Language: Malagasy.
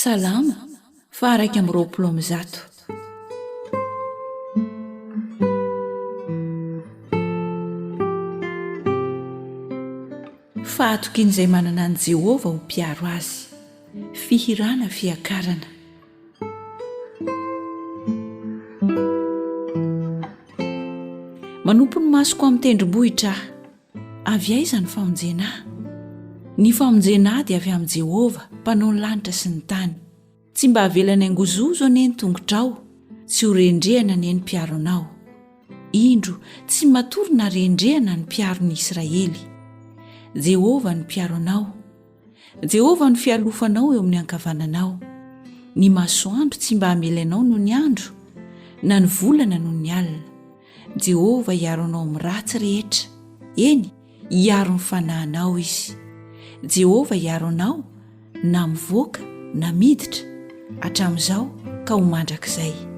Salamo fa araiky amby roapolo amby zato. Fahatokin'izay manana an' Jehovah ho mpiaro azy, fihirana fiakarana. Manompo ny masoko amin'ny tendrombohitra avy aiza ny famonjenahy? Ny famonjenahy dia avy amin'i Jehovah, mpanao ny lanitra sy ny tany. Tsy mba havelany angozozo anie ny tongotrao, tsy ho rendrehana anie ny mpiaro anao. Indro tsy matory na rendrehana ny mpiaron'ny Israely. Jehovah ny mpiaro anao. Jehovah ny fialofanao eo amin'ny ankavananao. Ny masoandro tsy mba hamely anao noho ny andro, na ny volana noho ny alina. Jehovah hiaro anao amin'ny ratsy rehetra. Eny, hiaro ny fanahinao izy. Jehovah hiaro anao na mivoaka na miditra hatramin'izao ka ho mandrakizay.